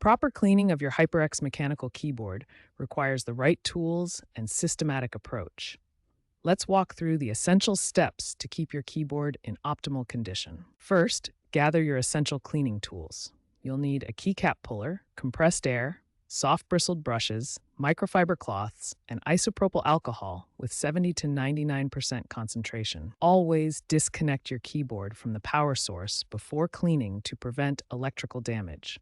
Proper cleaning of your HyperX mechanical keyboard requires the right tools and systematic approach. Let's walk through the essential steps to keep your keyboard in optimal condition. First, gather your essential cleaning tools. You'll need a keycap puller, compressed air, soft bristled brushes, microfiber cloths, and isopropyl alcohol with 70 to 99% concentration. Always disconnect your keyboard from the power source before cleaning to prevent electrical damage.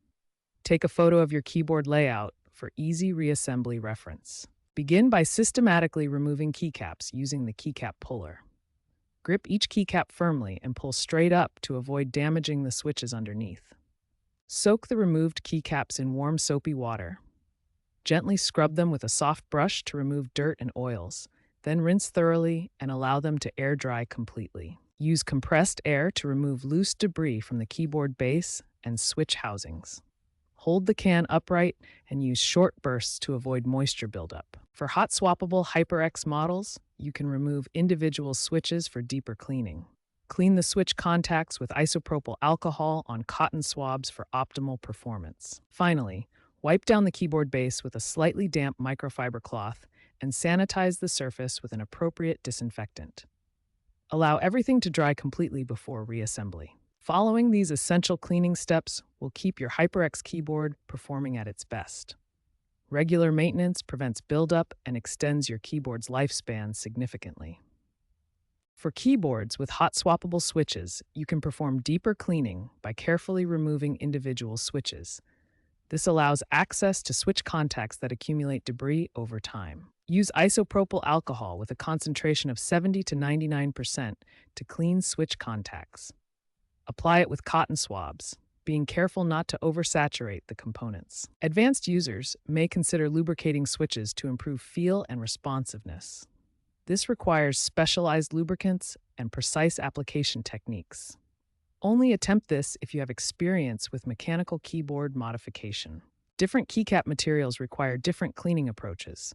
Take a photo of your keyboard layout for easy reassembly reference. Begin by systematically removing keycaps using the keycap puller. Grip each keycap firmly and pull straight up to avoid damaging the switches underneath. Soak the removed keycaps in warm soapy water. Gently scrub them with a soft brush to remove dirt and oils, then rinse thoroughly and allow them to air dry completely. Use compressed air to remove loose debris from the keyboard base and switch housings. Hold the can upright and use short bursts to avoid moisture buildup. For hot swappable HyperX models, you can remove individual switches for deeper cleaning. Clean the switch contacts with isopropyl alcohol on cotton swabs for optimal performance. Finally, wipe down the keyboard base with a slightly damp microfiber cloth and sanitize the surface with an appropriate disinfectant. Allow everything to dry completely before reassembly. Following these essential cleaning steps will keep your HyperX keyboard performing at its best. Regular maintenance prevents buildup and extends your keyboard's lifespan significantly. For keyboards with hot swappable switches, you can perform deeper cleaning by carefully removing individual switches. This allows access to switch contacts that accumulate debris over time. Use isopropyl alcohol with a concentration of 70 to 99% to clean switch contacts. Apply it with cotton swabs, being careful not to oversaturate the components. Advanced users may consider lubricating switches to improve feel and responsiveness. This requires specialized lubricants and precise application techniques. Only attempt this if you have experience with mechanical keyboard modification. Different keycap materials require different cleaning approaches.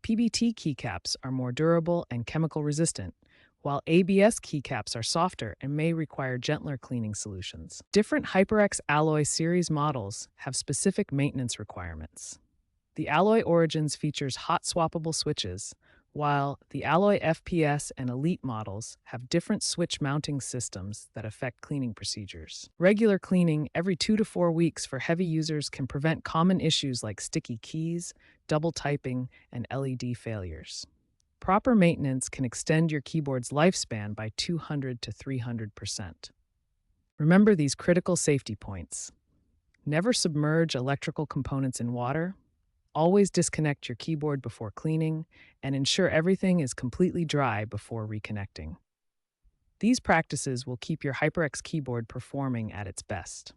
PBT keycaps are more durable and chemical resistant, while ABS keycaps are softer and may require gentler cleaning solutions. Different HyperX alloy series models have specific maintenance requirements. The Alloy Origins features hot swappable switches, while the Alloy FPS and Elite models have different switch mounting systems that affect cleaning procedures. Regular cleaning every 2 to 4 weeks for heavy users can prevent common issues like sticky keys, double typing, and LED failures. Proper maintenance can extend your keyboard's lifespan by 200 to 300%. Remember these critical safety points. Never submerge electrical components in water. Always disconnect your keyboard before cleaning, and ensure everything is completely dry before reconnecting. These practices will keep your HyperX keyboard performing at its best.